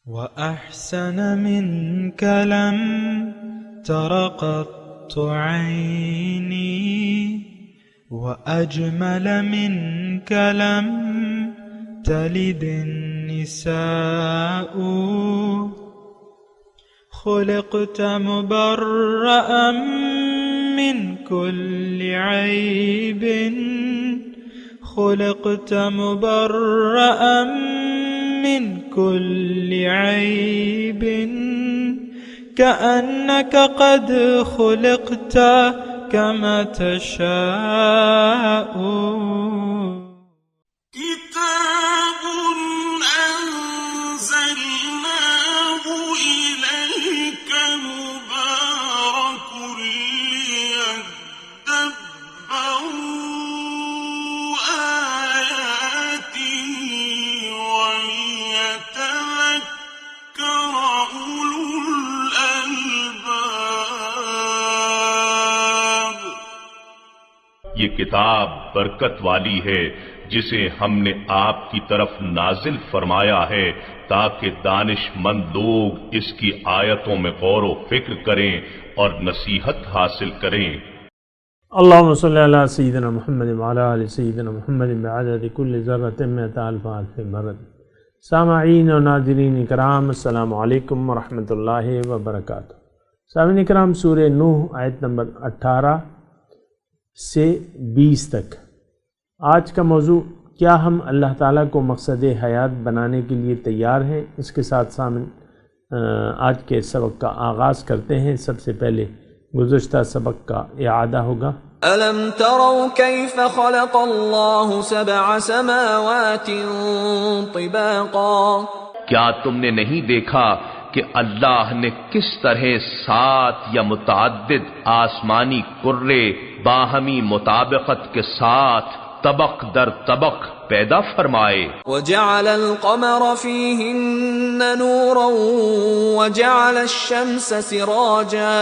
وأحسن منك لم تر قط عيني وأجمل منك لم تلد النساء خلقت مبرأ من كل عيب خلقت مبرأ من كل عيب كأنك قد خلقت كما تشاء كتاب أنزلناه إليك مبارك ليدبروا آياته وليتذكر أولو الألباب. یہ کتاب برکت والی ہے جسے ہم نے آپ کی طرف نازل فرمایا ہے تاکہ دانش مند لوگ اس کی آیتوں میں غور و فکر کریں اور نصیحت حاصل کریں. اللہم صلی علی سیدنا محمد وعلی آل سیدنا محمد بعدد کل ذرۃ مئۃ الف الف مرۃ. سامعین و ناظرین کرام، السلام علیکم ورحمۃ اللہ وبرکاتہ. سامعین کرام، سورہ نوح آیت نمبر 18 سے 20 تک. آج کا موضوع، کیا ہم اللہ تعالیٰ کو مقصد حیات بنانے کے لیے تیار ہیں؟ اس کے ساتھ سامنے آج کے سبق کا آغاز کرتے ہیں. سب سے پہلے گزشتہ سبق کا اعادہ ہوگا. أَلَمْ تَرَوْا كَيْفَ خَلَقَ اللَّهُ سَبْعَ سَمَاوَاتٍ طِبَاقًا. کیا تم نے نہیں دیکھا کہ اللہ نے کس طرح 7 یا متعدد آسمانی کرے باہمی مطابقت کے ساتھ طبق در طبق پیدا فرمائے. وَجَعَلَ الْقَمَرَ فِيهِنَّ نُورًا وَجَعَلَ الشَّمْسَ سِرَاجًا.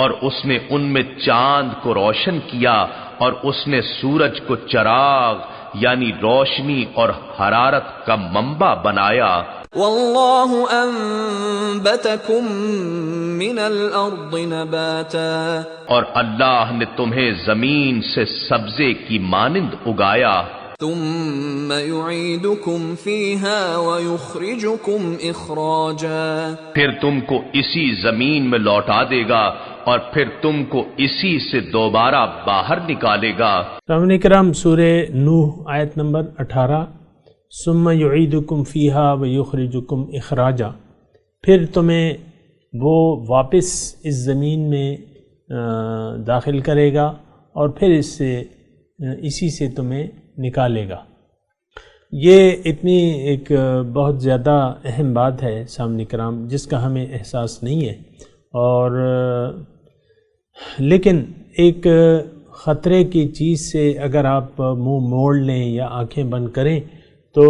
اور اس نے ان میں چاند کو روشن کیا اور اس نے سورج کو چراغ یعنی روشنی اور حرارت کا منبع بنایا. وَاللَّهُ أَنبَتَكُم مِّنَ الْأَرْضِ نَبَاتًا. اور اللہ نے تمہیں زمین سے سبزے کی مانند اگایا. ثُمَّ يُعِيدُكُمْ فِيهَا وَيُخْرِجُكُمْ إِخْرَاجًا. پھر تم کو اسی زمین میں لوٹا دے گا اور پھر تم کو اسی سے دوبارہ باہر نکالے گا. سامعین کرام، سورہ نوح آیت نمبر 18. ثم یعیدکم فیہا ویخرجکم اخراجا. پھر تمہیں وہ واپس اس زمین میں داخل کرے گا اور پھر اسی سے تمہیں نکالے گا. یہ اتنی ایک بہت زیادہ اہم بات ہے سامعین کرام، جس کا ہمیں احساس نہیں ہے. اور لیکن ایک خطرے کی چیز سے اگر آپ منہ موڑ لیں یا آنکھیں بند کریں تو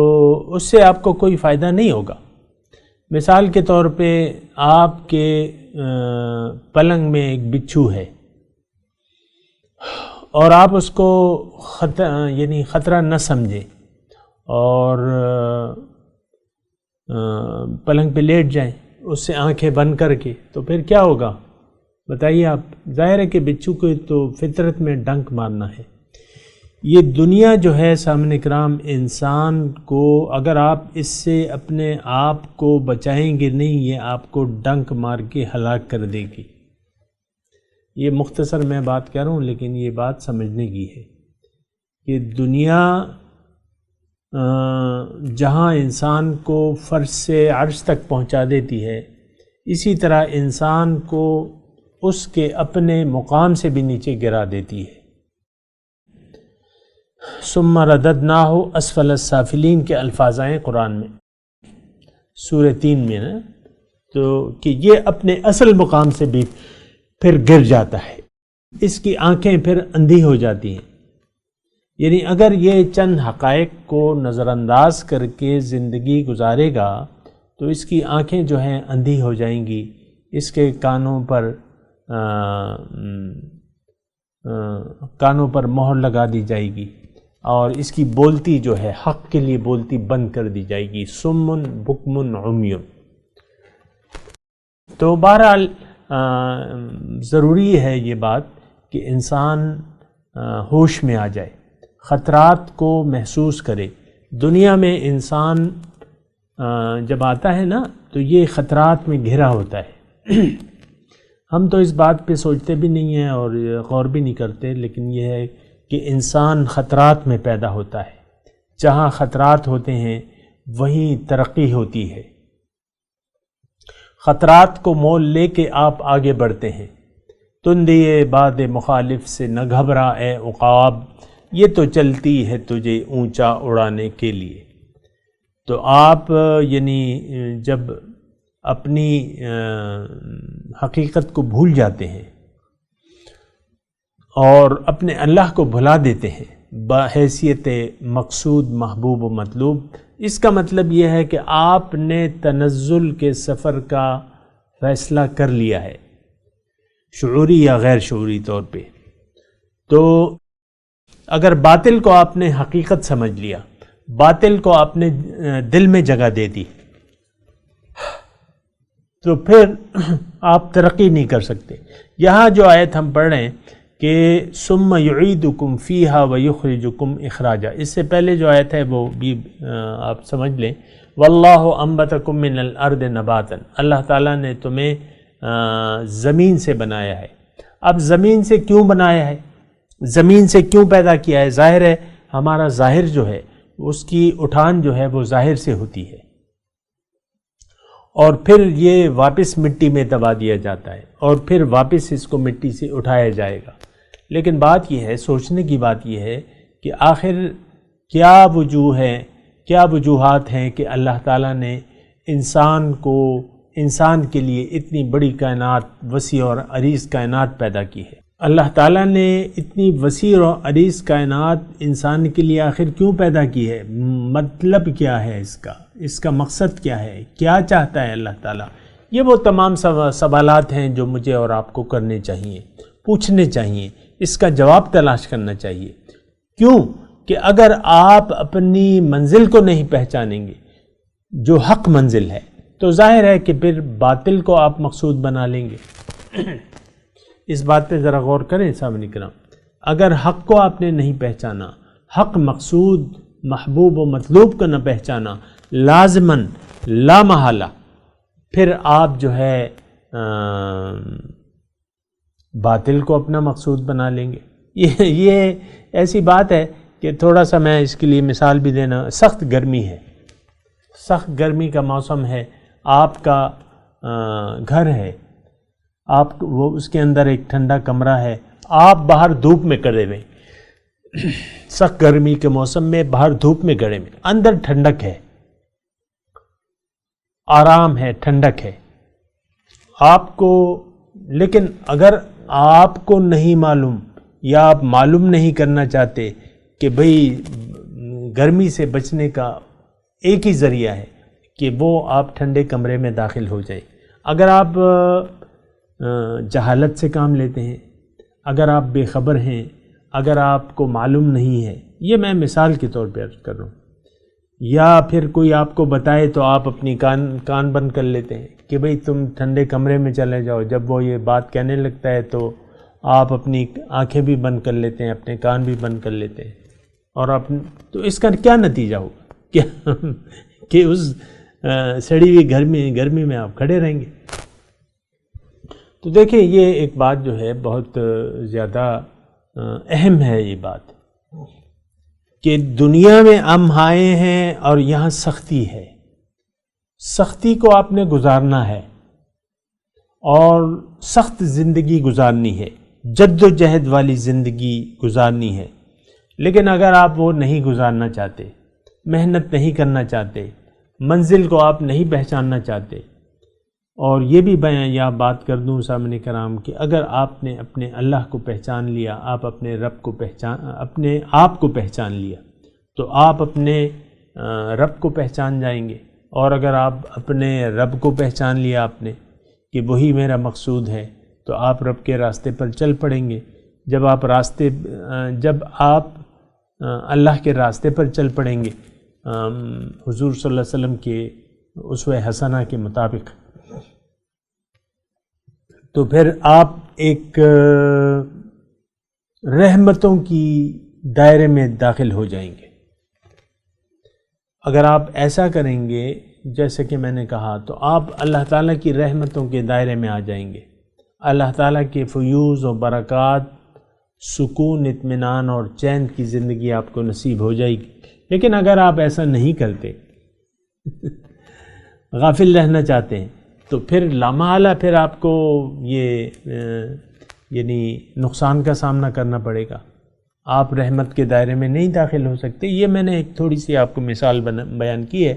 اس سے آپ کو کوئی فائدہ نہیں ہوگا. مثال کے طور پہ آپ کے پلنگ میں ایک بچھو ہے اور آپ اس کو خطرہ نہ سمجھیں اور پلنگ پہ لیٹ جائیں اس سے آنکھیں بند کر کے، تو پھر کیا ہوگا بتائیے آپ؟ ظاہر ہے کہ بچھو کو تو فطرت میں ڈنک مارنا ہے. یہ دنیا جو ہے سامعین کرام، انسان کو اگر آپ اس سے اپنے آپ کو بچائیں گے نہیں، یہ آپ کو ڈنک مار کے ہلاک کر دے گی. یہ مختصر میں بات کہہ رہا ہوں لیکن یہ بات سمجھنے کی ہے کہ دنیا جہاں انسان کو فرش سے عرش تک پہنچا دیتی ہے، اسی طرح انسان کو اس کے اپنے مقام سے بھی نیچے گرا دیتی ہے. ثم رددناہ اسفل السافلین کے الفاظ آئیں قرآن میں سورہ 3 میں نا، تو کہ یہ اپنے اصل مقام سے بھی پھر گر جاتا ہے، اس کی آنکھیں پھر اندھی ہو جاتی ہیں. یعنی اگر یہ چند حقائق کو نظر انداز کر کے زندگی گزارے گا تو اس کی آنکھیں جو ہیں اندھی ہو جائیں گی، اس کے کانوں پر مہر لگا دی جائے گی اور اس کی بولتی جو ہے حق کے لیے بولتی بند کر دی جائے گی. سمن بکمن عمیون. تو بہرحال ضروری ہے یہ بات کہ انسان ہوش میں آ جائے، خطرات کو محسوس کرے۔ دنیا میں انسان جب آتا ہے نا تو یہ خطرات میں گھرا ہوتا ہے۔ ہم تو اس بات پہ سوچتے بھی نہیں ہیں اور غور بھی نہیں کرتے، لیکن یہ ہے کہ انسان خطرات میں پیدا ہوتا ہے۔ جہاں خطرات ہوتے ہیں وہیں ترقی ہوتی ہے۔ خطرات کو مول لے کے آپ آگے بڑھتے ہیں۔ تندیے باد مخالف سے نہ گھبرا اے عقاب، یہ تو چلتی ہے تجھے اونچا اڑانے کے لیے۔ تو آپ یعنی جب اپنی حقیقت کو بھول جاتے ہیں اور اپنے اللہ کو بھلا دیتے ہیں بحیثیت مقصود محبوب و مطلوب، اس کا مطلب یہ ہے کہ آپ نے تنزل کے سفر کا فیصلہ کر لیا ہے، شعوری یا غیر شعوری طور پہ۔ تو اگر باطل کو آپ نے حقیقت سمجھ لیا، باطل کو آپ نے دل میں جگہ دے دی، تو پھر آپ ترقی نہیں کر سکتے۔ یہاں جو آیت ہم پڑھ رہے ہیں کہ ثم یعیدکم فیہا ویخرجکم اخراجا، اس سے پہلے جو آیت ہے وہ بھی آپ سمجھ لیں، واللہ انبتکم من الارض نباتا، اللہ تعالیٰ نے تمہیں زمین سے بنایا ہے۔ اب زمین سے کیوں بنایا ہے، زمین سے کیوں پیدا کیا ہے؟ ظاہر ہے ہمارا ظاہر جو ہے اس کی اٹھان جو ہے وہ ظاہر سے ہوتی ہے، اور پھر یہ واپس مٹی میں دبا دیا جاتا ہے، اور پھر واپس اس کو مٹی سے اٹھایا جائے گا۔ لیکن بات یہ ہے، سوچنے کی بات یہ ہے کہ آخر کیا وجوہ ہے، کیا وجوہات ہیں کہ اللہ تعالیٰ نے انسان کے لیے اتنی بڑی کائنات، وسیع اور عریض کائنات پیدا کی ہے؟ اللہ تعالیٰ نے اتنی وسیع اور عریض کائنات انسان کے لیے آخر کیوں پیدا کی ہے؟ مطلب کیا ہے اس کا مقصد کیا ہے، کیا چاہتا ہے اللہ تعالیٰ؟ یہ وہ تمام سوالات ہیں جو مجھے اور آپ کو کرنے چاہیے، پوچھنے چاہیے، اس کا جواب تلاش کرنا چاہیے۔ کیوں کہ اگر آپ اپنی منزل کو نہیں پہچانیں گے جو حق منزل ہے، تو ظاہر ہے کہ پھر باطل کو آپ مقصود بنا لیں گے۔ اس بات پہ ذرا غور کریں سامعین کرام، اگر حق کو آپ نے نہیں پہچانا، حق مقصود محبوب و مطلوب کو نہ پہچانا، لازماً لا محالہ پھر آپ جو ہے باطل کو اپنا مقصود بنا لیں گے۔ یہ ایسی بات ہے کہ تھوڑا سا میں اس کے لیے مثال بھی دینا، سخت گرمی ہے، سخت گرمی کا موسم ہے، آپ کا گھر ہے، وہ اس کے اندر ایک ٹھنڈا کمرہ ہے، آپ باہر دھوپ میں کھڑے ہوئے، سخت گرمی کے موسم میں باہر دھوپ میں کھڑے ہوئے، اندر ٹھنڈک ہے، آرام ہے، ٹھنڈک ہے آپ کو۔ لیکن اگر آپ کو نہیں معلوم یا آپ معلوم نہیں کرنا چاہتے کہ بھئی گرمی سے بچنے کا ایک ہی ذریعہ ہے کہ وہ آپ ٹھنڈے کمرے میں داخل ہو جائیں، اگر آپ جہالت سے کام لیتے ہیں، اگر آپ بے خبر ہیں، اگر آپ کو معلوم نہیں ہے، یہ میں مثال کے طور پہ عرض کر رہا ہوں، یا پھر کوئی آپ کو بتائے تو آپ اپنی کان بند کر لیتے ہیں کہ بھئی تم ٹھنڈے کمرے میں چلے جاؤ، جب وہ یہ بات کہنے لگتا ہے تو آپ اپنی آنکھیں بھی بند کر لیتے ہیں، اپنے کان بھی بند کر لیتے ہیں، اور تو اس کا کیا نتیجہ ہوگا کہ اس سڑی ہوئی گرمی میں آپ کھڑے رہیں گے۔ تو دیکھیں یہ ایک بات جو ہے بہت زیادہ اہم ہے، یہ بات کہ دنیا میں ہم آئے ہیں اور یہاں سختی ہے، سختی کو آپ نے گزارنا ہے اور سخت زندگی گزارنی ہے، جد و جہد والی زندگی گزارنی ہے۔ لیکن اگر آپ وہ نہیں گزارنا چاہتے، محنت نہیں کرنا چاہتے، منزل کو آپ نہیں پہچاننا چاہتے، اور یہ بھی یا بات کر دوں سامنے کرام کہ اگر آپ نے اپنے اللہ کو پہچان لیا، آپ اپنے رب کو اپنے آپ کو پہچان لیا، تو آپ اپنے رب کو پہچان جائیں گے، اور اگر آپ اپنے رب کو پہچان لیا آپ نے کہ وہی میرا مقصود ہے، تو آپ رب کے راستے پر چل پڑیں گے۔ جب آپ اللہ کے راستے پر چل پڑیں گے حضور صلی اللہ علیہ وسلم کے اسوہ حسنہ کے مطابق، تو پھر آپ ایک رحمتوں کی دائرے میں داخل ہو جائیں گے۔ اگر آپ ایسا کریں گے جیسے کہ میں نے کہا تو آپ اللہ تعالیٰ کی رحمتوں کے دائرے میں آ جائیں گے، اللہ تعالیٰ کے فیوز و برکات، سکون، اطمینان اور چین کی زندگی آپ کو نصیب ہو جائے گی۔ لیکن اگر آپ ایسا نہیں کرتے، غافل رہنا چاہتے ہیں، تو پھر لامحالہ پھر آپ کو یہ یعنی نقصان کا سامنا کرنا پڑے گا، آپ رحمت کے دائرے میں نہیں داخل ہو سکتے۔ یہ میں نے ایک تھوڑی سی آپ کو مثال بیان کی ہے۔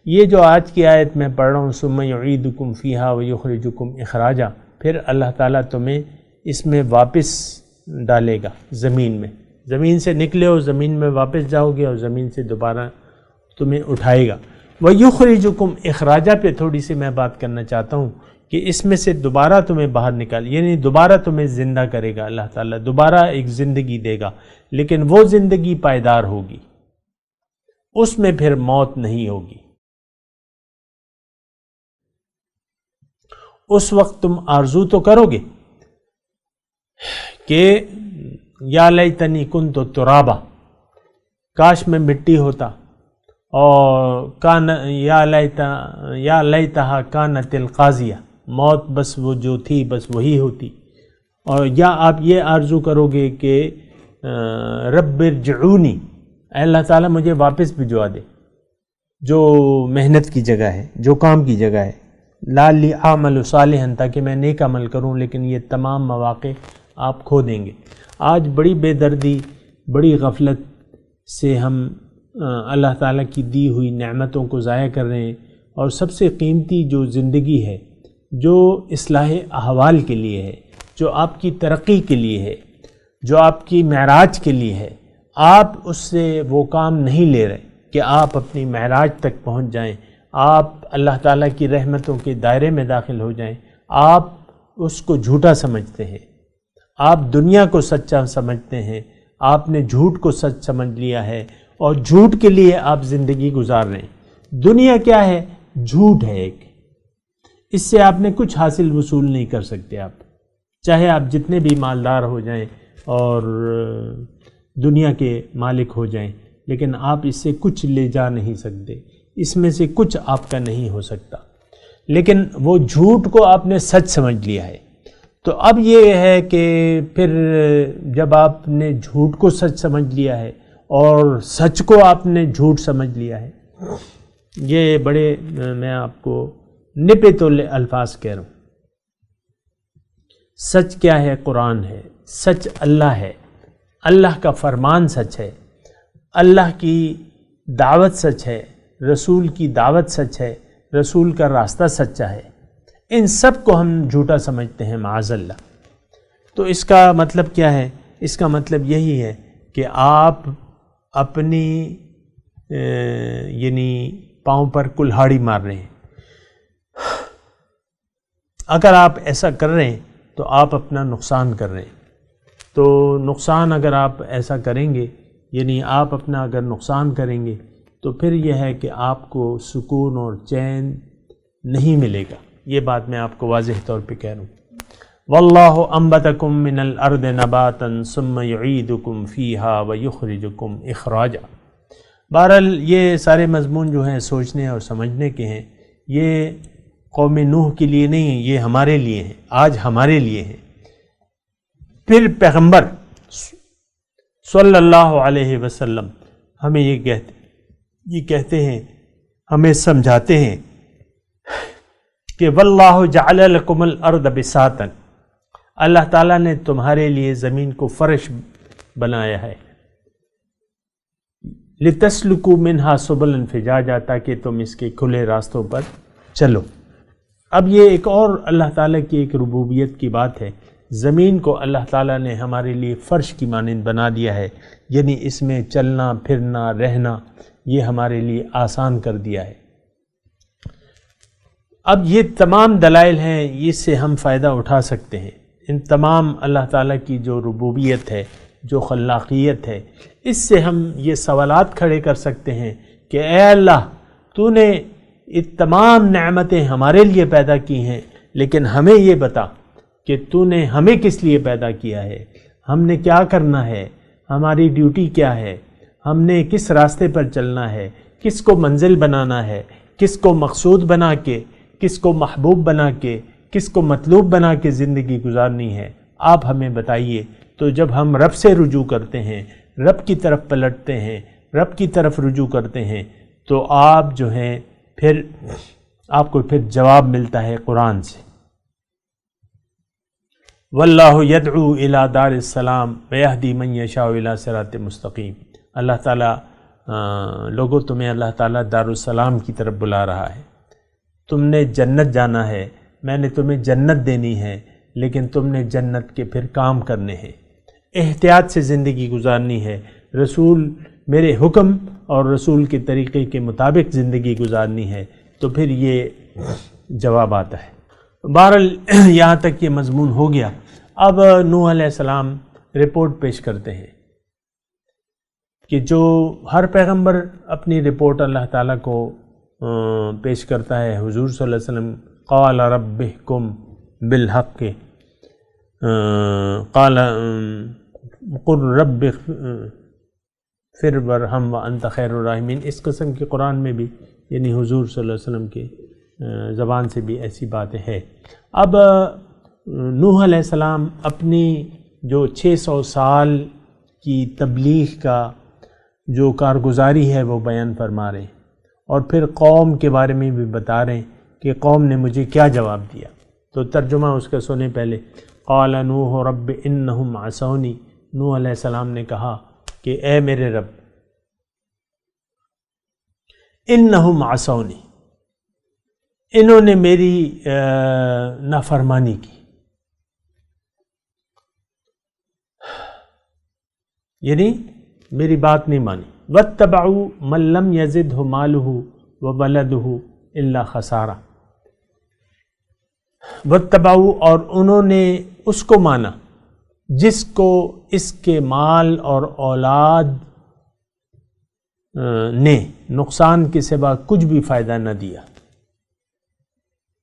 یہ جو آج کی آیت میں پڑھ رہا ہوں، ثم یعیدکم فیہا ویخرجکم اخراجا، پھر اللہ تعالیٰ تمہیں اس میں واپس ڈالے گا، زمین سے نکلے ہو، زمین میں واپس جاؤ گے اور زمین سے دوبارہ تمہیں اٹھائے گا۔ وَيُخْرِجُكُمْ اخراجہ پہ تھوڑی سی میں بات کرنا چاہتا ہوں کہ اس میں سے دوبارہ تمہیں باہر نکال، یعنی دوبارہ تمہیں زندہ کرے گا اللہ تعالیٰ، دوبارہ ایک زندگی دے گا، لیکن وہ زندگی پائیدار ہوگی، اس میں پھر موت نہیں ہوگی۔ اس وقت تم آرزو تو کرو گے کہ یا لیتنی کنت ترابا، کاش میں مٹی ہوتا، اور یا لیتہا کانت القاضیہ، موت بس وہ جو تھی بس وہی ہوتی۔ اور یا آپ یہ آرزو کرو گے کہ رب ارجعونی، اے اللہ تعالیٰ مجھے واپس بھجوا دے، جو محنت کی جگہ ہے، جو کام کی جگہ ہے، لعلی اعمل صالحا، تاکہ میں نیک عمل کروں، لیکن یہ تمام مواقع آپ کھو دیں گے۔ آج بڑی بے دردی، بڑی غفلت سے ہم اللہ تعالیٰ کی دی ہوئی نعمتوں کو ضائع کر رہے ہیں، اور سب سے قیمتی جو زندگی ہے، جو اصلاح احوال کے لیے ہے، جو آپ کی ترقی کے لیے ہے، جو آپ کی معراج کے لیے ہے، آپ اس سے وہ کام نہیں لے رہے کہ آپ اپنی معراج تک پہنچ جائیں، آپ اللہ تعالیٰ کی رحمتوں کے دائرے میں داخل ہو جائیں۔ آپ اس کو جھوٹا سمجھتے ہیں، آپ دنیا کو سچا سمجھتے ہیں، آپ نے جھوٹ کو سچ سمجھ لیا ہے، اور جھوٹ کے لیے آپ زندگی گزار رہے ہیں۔ دنیا کیا ہے؟ جھوٹ ہے ایک، اس سے آپ نے کچھ حاصل وصول نہیں کر سکتے۔ آپ چاہے آپ جتنے بھی مالدار ہو جائیں اور دنیا کے مالک ہو جائیں، لیکن آپ اس سے کچھ لے جا نہیں سکتے، اس میں سے کچھ آپ کا نہیں ہو سکتا۔ لیکن وہ جھوٹ کو آپ نے سچ سمجھ لیا ہے۔ تو اب یہ ہے کہ پھر جب آپ نے جھوٹ کو سچ سمجھ لیا ہے اور سچ کو آپ نے جھوٹ سمجھ لیا ہے، یہ بڑے میں آپ کو نپے تولے الفاظ کہہ رہا ہوں۔ سچ کیا ہے؟ قرآن ہے، سچ اللہ ہے، اللہ کا فرمان سچ ہے، اللہ کی دعوت سچ ہے، رسول کی دعوت سچ ہے، رسول کا راستہ سچا ہے۔ ان سب کو ہم جھوٹا سمجھتے ہیں معاذ اللہ۔ تو اس کا مطلب کیا ہے؟ اس کا مطلب یہی ہے کہ آپ اپنی یعنی پاؤں پر کلہاڑی مار رہے ہیں۔ اگر آپ ایسا کر رہے ہیں تو آپ اپنا نقصان کر رہے ہیں۔ تو نقصان اگر آپ ایسا کریں گے، یعنی آپ اپنا اگر نقصان کریں گے، تو پھر یہ ہے کہ آپ کو سکون اور چین نہیں ملے گا۔ یہ بات میں آپ کو واضح طور پہ کہہ رہا ہوں۔ واللہ انبتکم من الارض نباتا ثم یعیدکم فیہا ویخرجکم اخراجا۔ بہرحال یہ سارے مضمون جو ہیں سوچنے اور سمجھنے کے ہیں۔ یہ قوم نوح کے لیے نہیں ہیں، یہ ہمارے لیے ہیں، آج ہمارے لیے ہیں۔ پھر پیغمبر صلی اللہ علیہ وسلم ہمیں یہ کہتے ہیں، ہمیں سمجھاتے ہیں کہ واللہ جعل لکم الارض بساطا، اللہ تعالیٰ نے تمہارے لیے زمین کو فرش بنایا ہے، لتسلکوا منہا سبلا فجاجا، تاکہ تم اس کے کھلے راستوں پر چلو۔ اب یہ ایک اور اللہ تعالیٰ کی ایک ربوبیت کی بات ہے۔ زمین کو اللہ تعالیٰ نے ہمارے لیے فرش کی مانند بنا دیا ہے، یعنی اس میں چلنا پھرنا رہنا یہ ہمارے لیے آسان کر دیا ہے۔ اب یہ تمام دلائل ہیں، اس سے ہم فائدہ اٹھا سکتے ہیں۔ ان تمام اللہ تعالیٰ کی جو ربوبیت ہے، جو خلاقیت ہے، اس سے ہم یہ سوالات کھڑے کر سکتے ہیں کہ اے اللہ، تو نے یہ تمام نعمتیں ہمارے لیے پیدا کی ہیں، لیکن ہمیں یہ بتا کہ تو نے ہمیں کس لیے پیدا کیا ہے، ہم نے کیا کرنا ہے، ہماری ڈیوٹی کیا ہے، ہم نے کس راستے پر چلنا ہے، کس کو منزل بنانا ہے، کس کو مقصود بنا کے، کس کو محبوب بنا کے، کس کو مطلوب بنا کے زندگی گزارنی ہے، آپ ہمیں بتائیے۔ تو جب ہم رب سے رجوع کرتے ہیں، رب کی طرف پلٹتے ہیں، رب کی طرف رجوع کرتے ہیں، تو آپ جو ہیں پھر آپ کو پھر جواب ملتا ہے قرآن سے۔ واللہ یدعو الی دار السلام ویہدی من یشاء الی صراط مستقیم۔ اللہ تعالیٰ لوگوں تمہیں اللہ تعالیٰ دار السلام کی طرف بلا رہا ہے، تم نے جنت جانا ہے، میں نے تمہیں جنت دینی ہے، لیکن تم نے جنت کے پھر کام کرنے ہیں، احتیاط سے زندگی گزارنی ہے، رسول میرے حکم اور رسول کے طریقے کے مطابق زندگی گزارنی ہے، تو پھر یہ جواب آتا ہے۔ بہرحال یہاں تک یہ مضمون ہو گیا۔ اب نوح علیہ السلام رپورٹ پیش کرتے ہیں کہ جو ہر پیغمبر اپنی رپورٹ اللہ تعالیٰ کو پیش کرتا ہے، حضور صلی اللہ علیہ وسلم قال ربکم بالحق، قال قل رب اغفر وارحم وانت خیر الراحمین، اس قسم کے قرآن میں بھی یعنی حضور صلی اللہ علیہ وسلم کے زبان سے بھی ایسی باتیں ہیں۔ اب نوح علیہ السلام اپنی جو 600 سال کی تبلیغ کا جو کارگزاری ہے وہ بیان فرما رہے ہیں، اور پھر قوم کے بارے میں بھی بتا رہے ہیں کہ قوم نے مجھے کیا جواب دیا۔ تو ترجمہ اس کا سنیں پہلے۔ قال نوح رب انہم عصونی، نوح علیہ السلام نے کہا کہ اے میرے رب، انہم عصونی، انہوں نے میری نافرمانی کی، یعنی میری بات نہیں مانی۔ واتبعوا من لم یزدہ مالہ وولدہ الا خسارہ، واتبعوا، اور انہوں نے اس کو مانا جس کو اس کے مال اور اولاد نے نقصان کے سوا کچھ بھی فائدہ نہ دیا،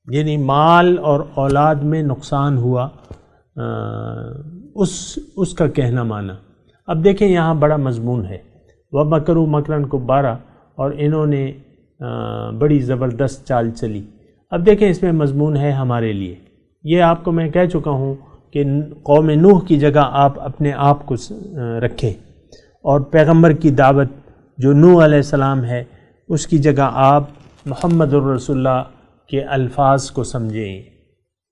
یعنی مال اور اولاد میں نقصان ہوا، اس کا کہنا مانا۔ اب دیکھیں یہاں بڑا مضمون ہے، وَمَكَرُوا مَكْرًا كُبَّارًا، اور انہوں نے بڑی زبردست چال چلی۔ اب دیکھیں اس میں مضمون ہے ہمارے لیے۔ یہ آپ کو میں کہہ چکا ہوں کہ قوم نوح کی جگہ آپ اپنے آپ کو رکھیں، اور پیغمبر کی دعوت جو نوح علیہ السلام ہے اس کی جگہ آپ محمد الرسول اللہ کے الفاظ کو سمجھیں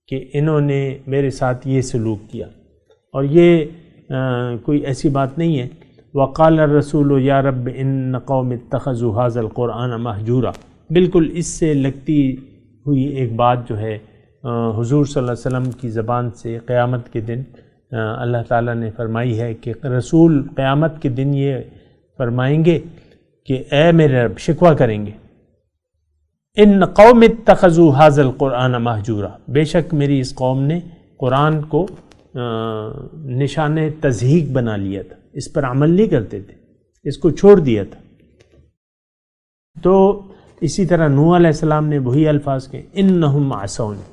کہ انہوں نے میرے ساتھ یہ سلوک کیا، اور یہ کوئی ایسی بات نہیں ہے۔ وقال الرسول یا رب ان قوم اتخذوا هذا القرآن مہجورا، بالکل اس سے لگتی ہوئی ایک بات جو ہے حضور صلی اللہ علیہ وسلم کی زبان سے قیامت کے دن اللہ تعالیٰ نے فرمائی ہے کہ رسول قیامت کے دن یہ فرمائیں گے کہ اے میرے رب، شکوہ کریں گے، ان قوم اتخذوا هذا القرآن مہجورا، بے شک میری اس قوم نے قرآن کو نشان تضحیک بنا لیا تھا، اس پر عمل نہیں کرتے تھے، اس کو چھوڑ دیا تھا۔ تو اسی طرح نوح علیہ السلام نے وہی الفاظ کہے، انہم عصونی،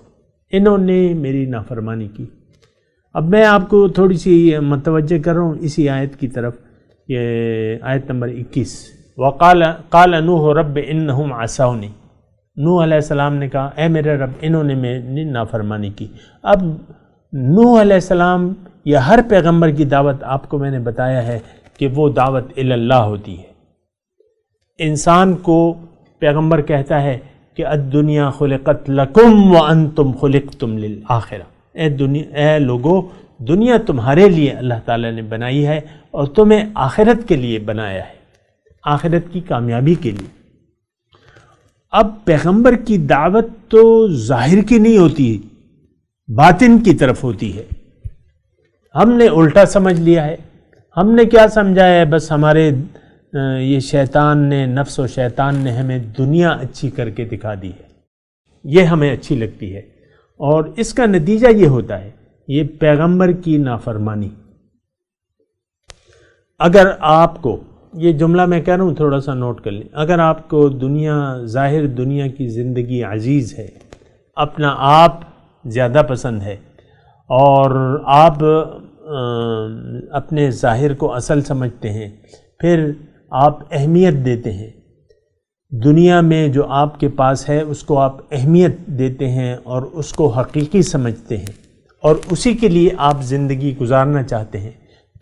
انہوں نے میری نافرمانی کی۔ اب میں آپ کو تھوڑی سی متوجہ کر رہا ہوں اسی آیت کی طرف، یہ آیت نمبر 21، قال نوح رب انہم عصونی، نوح علیہ السلام نے کہا اے میرے رب، انہوں نے میری نافرمانی کی۔ اب نوح علیہ السلام یا ہر پیغمبر کی دعوت آپ کو میں نے بتایا ہے کہ وہ دعوت الی اللہ ہوتی ہے۔ انسان کو پیغمبر کہتا ہے کہ الدنیا خلقت لکم وانتم خلقتم للآخرہ، اے لوگو، دنیا تمہارے لیے اللہ تعالیٰ نے بنائی ہے اور تمہیں آخرت کے لیے بنایا ہے، آخرت کی کامیابی کے لیے۔ اب پیغمبر کی دعوت تو ظاہر کی نہیں ہوتی، باطن کی طرف ہوتی ہے۔ ہم نے الٹا سمجھ لیا ہے، ہم نے کیا سمجھا ہے، بس ہمارے یہ شیطان نے، نفس و شیطان نے ہمیں دنیا اچھی کر کے دکھا دی ہے، یہ ہمیں اچھی لگتی ہے، اور اس کا نتیجہ یہ ہوتا ہے، یہ پیغمبر کی نافرمانی۔ اگر آپ کو یہ جملہ میں کہہ رہا ہوں تھوڑا سا نوٹ کر لیں، اگر آپ کو دنیا، ظاہر دنیا کی زندگی عزیز ہے، اپنا آپ زیادہ پسند ہے، اور آپ اپنے ظاہر کو اصل سمجھتے ہیں، پھر آپ اہمیت دیتے ہیں، دنیا میں جو آپ کے پاس ہے اس کو آپ اہمیت دیتے ہیں اور اس کو حقیقی سمجھتے ہیں اور اسی کے لیے آپ زندگی گزارنا چاہتے ہیں،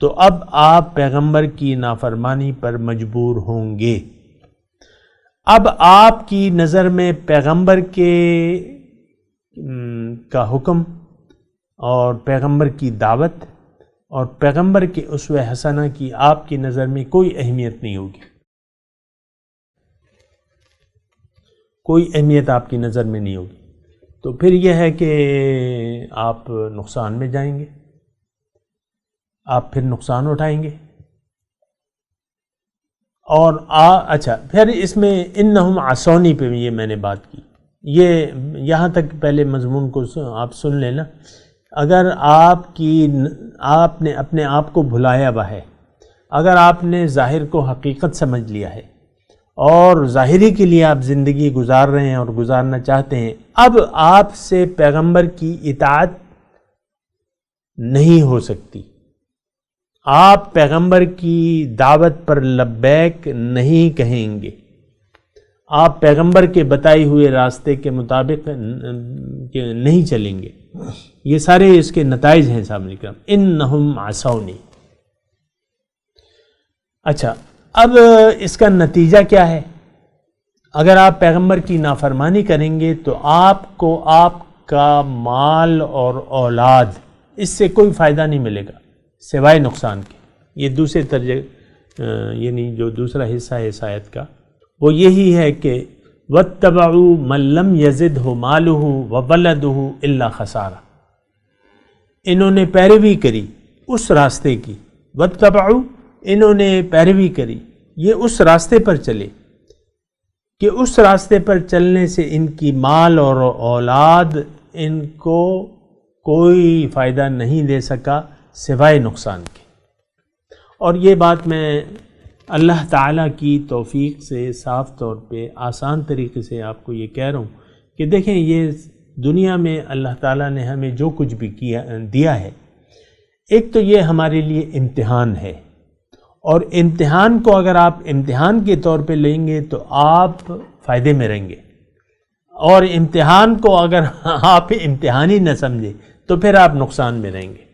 تو اب آپ پیغمبر کی نافرمانی پر مجبور ہوں گے۔ اب آپ کی نظر میں پیغمبر کا حکم اور پیغمبر کی دعوت اور پیغمبر کے اسوہ حسنہ کی آپ کی نظر میں کوئی اہمیت نہیں ہوگی، کوئی اہمیت آپ کی نظر میں نہیں ہوگی، تو پھر یہ ہے کہ آپ نقصان میں جائیں گے، آپ پھر نقصان اٹھائیں گے۔ اور اچھا، پھر اس میں انہم عصونی پہ یہ میں نے بات کی، یہ یہاں تک پہلے مضمون کو آپ سن لینا۔ اگر آپ نے اپنے آپ کو بھلایا ہوا ہے، اگر آپ نے ظاہر کو حقیقت سمجھ لیا ہے اور ظاہری کے لیے آپ زندگی گزار رہے ہیں اور گزارنا چاہتے ہیں، اب آپ سے پیغمبر کی اطاعت نہیں ہو سکتی، آپ پیغمبر کی دعوت پر لبیک نہیں کہیں گے، آپ پیغمبر کے بتائے ہوئے راستے کے مطابق نہیں چلیں گے۔ یہ سارے اس کے نتائج ہیں سامنے کرام، انہم عصونی۔ اچھا، اب اس کا نتیجہ کیا ہے؟ اگر آپ پیغمبر کی نافرمانی کریں گے تو آپ کو آپ کا مال اور اولاد اس سے کوئی فائدہ نہیں ملے گا سوائے نقصان کے۔ یہ دوسرے یعنی جو دوسرا حصہ ہے اس آیت کا وہ یہی ہے کہ وَاتَّبَعُوا مَن لَّمْ يَزِدْهُ مَالُهُ وَوَلَدُهُ إِلَّا خَسَارًا، انہوں نے پیروی کری اس راستے کی، وَاتَّبَعُوا انہوں نے پیروی کری، یہ اس راستے پر چلے کہ اس راستے پر چلنے سے ان کی مال اور اولاد ان کو کوئی فائدہ نہیں دے سکا سوائے نقصان کے۔ اور یہ بات میں اللہ تعالیٰ کی توفیق سے صاف طور پہ آسان طریقے سے آپ کو یہ کہہ رہا ہوں کہ دیکھیں، یہ دنیا میں اللہ تعالیٰ نے ہمیں جو کچھ بھی دیا ہے، ایک تو یہ ہمارے لیے امتحان ہے، اور امتحان کو اگر آپ امتحان کے طور پہ لیں گے تو آپ فائدے میں رہیں گے، اور امتحان کو اگر آپ امتحان ہی نہ سمجھے تو پھر آپ نقصان میں رہیں گے۔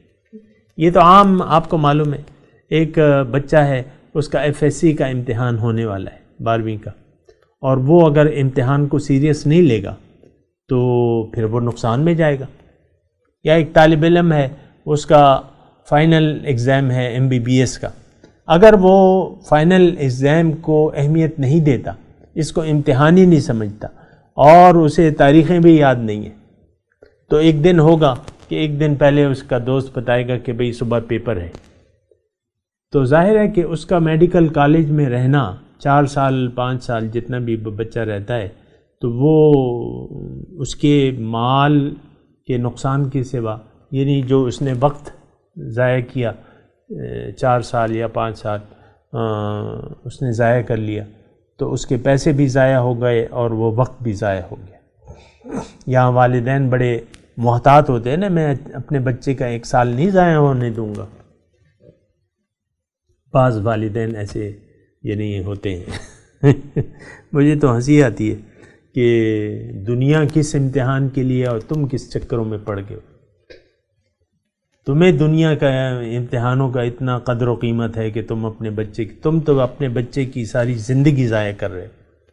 یہ تو عام آپ کو معلوم ہے، ایک بچہ ہے، اس کا FSC کا امتحان ہونے والا ہے 12ویں کا، اور وہ اگر امتحان کو سیریس نہیں لے گا تو پھر وہ نقصان میں جائے گا۔ یا ایک طالب علم ہے، اس کا فائنل ایگزام ہے MBBS کا، اگر وہ فائنل ایگزام کو اہمیت نہیں دیتا، اس کو امتحان ہی نہیں سمجھتا اور اسے تاریخیں بھی یاد نہیں ہیں، تو ایک دن ہوگا کہ ایک دن پہلے اس کا دوست بتائے گا کہ بھئی صبح پیپر ہے، تو ظاہر ہے کہ اس کا میڈیکل کالج میں رہنا 4 سال 5 سال جتنا بھی بچہ رہتا ہے، تو وہ اس کے مال کے نقصان کے سوا، یعنی جو اس نے وقت ضائع کیا 4 سال یا 5 سال اس نے ضائع کر لیا، تو اس کے پیسے بھی ضائع ہو گئے اور وہ وقت بھی ضائع ہو گیا۔ یہاں والدین بڑے محتاط ہوتے ہیں نا، میں اپنے بچے کا 1 سال نہیں ضائع ہونے دوں گا، بعض والدین ایسے یعنی ہوتے ہیں مجھے تو ہنسی آتی ہے کہ دنیا کس امتحان کے لیے اور تم کس چکروں میں پڑ گئے ہو، تمہیں دنیا کا امتحانوں کا اتنا قدر و قیمت ہے کہ تم تو اپنے بچے کی ساری زندگی ضائع کر رہے ہو،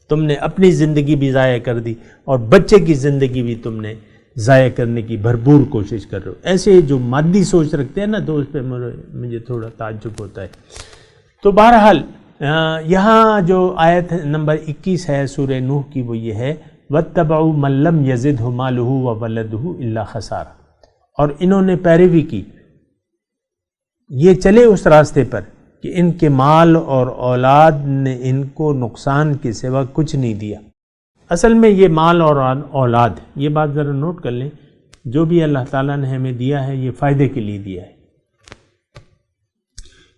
تم نے اپنی زندگی بھی ضائع کر دی اور بچے کی زندگی بھی تم نے ضائع کرنے کی بھرپور کوشش کر رہے ہو۔ ایسے جو مادی سوچ رکھتے ہیں نا، تو اس پہ مجھے تھوڑا تعجب ہوتا ہے۔ تو بہرحال یہاں جو آیت نمبر 21 ہے سورہ نوح کی، وہ یہ ہے وَاتَّبَعُوا مَن لَّمْ يَزِدْهُ مَالُهُ وَوَلَدُهُ إِلَّا خَسَارًا، اور انہوں نے پیروی کی، یہ چلے اس راستے پر کہ ان کے مال اور اولاد نے ان کو نقصان کے سوا کچھ نہیں دیا۔ اصل میں یہ مال اور اولاد، یہ بات ذرا نوٹ کر لیں، جو بھی اللہ تعالیٰ نے ہمیں دیا ہے یہ فائدے کے لیے دیا ہے۔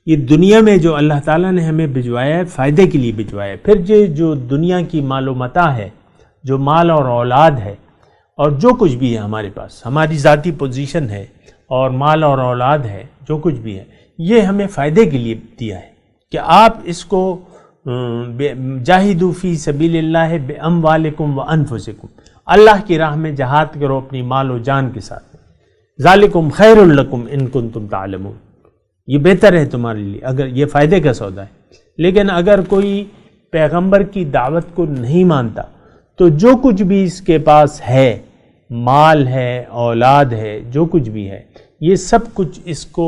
یہ دنیا میں جو اللہ تعالیٰ نے ہمیں بھجوایا ہے فائدے کے لیے بھجوایا ہے۔ پھر جو دنیا کی مال و متاع ہے، جو مال اور اولاد ہے، اور جو کچھ بھی ہے ہمارے پاس، ہماری ذاتی پوزیشن ہے اور مال اور اولاد ہے، جو کچھ بھی ہے یہ ہمیں فائدے کے لیے دیا ہے کہ آپ اس کو جاہدوا فی سبیل اللہ باموالکم وانفسکم، اللہ کی راہ میں جہاد کرو اپنی مال و جان کے ساتھ، ذالکم خیر لکم ان کنتم تعلمون، یہ بہتر ہے تمہارے لیے اگر یہ فائدے کا سودا ہے۔ لیکن اگر کوئی پیغمبر کی دعوت کو نہیں مانتا تو جو کچھ بھی اس کے پاس ہے، مال ہے، اولاد ہے، جو کچھ بھی ہے، یہ سب کچھ اس کو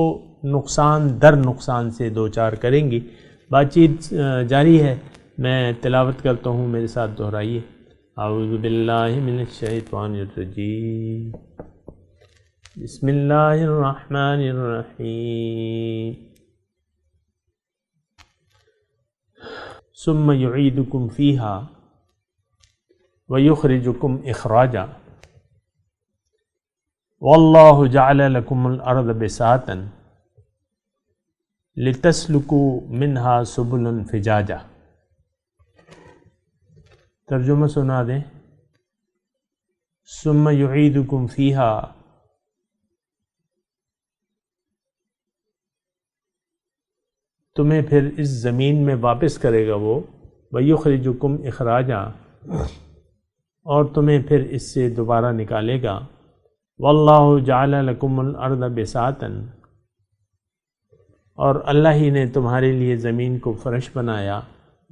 نقصان در نقصان سے دوچار کریں گی۔ بات چیت جاری ہے، میں تلاوت کرتا ہوں، میرے ساتھ دہرائیے۔ اعوذ باللہ من الشیطان الرجیم، بسم اللہ الرحمن الرحیم، ثم یعیدکم فیہا ویخرجکم اخراجا واللہ جعل لکم الارض بساطا لتسلکوا منہا سبلا فجاجا۔ ترجمہ سنا دیں۔ ثم یعیدکم فیہا، تمہیں پھر اس زمین میں واپس کرے گا وہ، وَيُخْرِجُكُمْ اخراجا، اور تمہیں پھر اس سے دوبارہ نکالے گا۔ وَاللَّهُ جَعَلَ لَكُمُ الْأَرْضَ بِسَاطًا، اور اللہ ہی نے تمہارے لیے زمین کو فرش بنایا،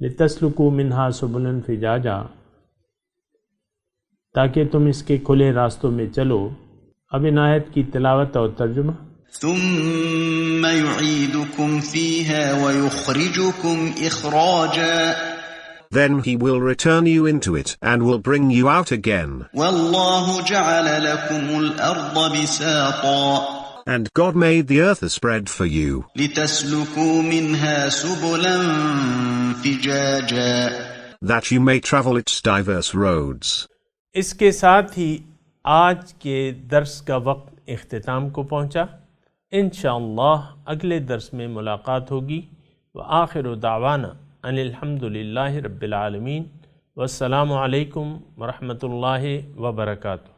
لِتَسْلُكُوا مِنْهَا سُبُلًا فِجَاجًا، تاکہ تم اس کے کھلے راستوں میں چلو۔ اب ان آیت کی تلاوت اور ترجمہ۔ ثم يعيدكم فيها ويخرجكم إخراجا Then he will return you into it and will bring you out again. والله جعل لكم الأرض بساطا And God made the earth a spread for you, لتسلكوا منها سبلا فجاجا that you may travel its diverse roads. اس کے ساتھ ہی آج کے درس کا وقت اختتام کو پہنچا۔ انشاءاللہ اگلے درس میں ملاقات ہوگی۔ وآخر دعوانا ان الحمدللہ رب العالمین، والسلام علیکم ورحمۃ اللہ وبرکاتہ۔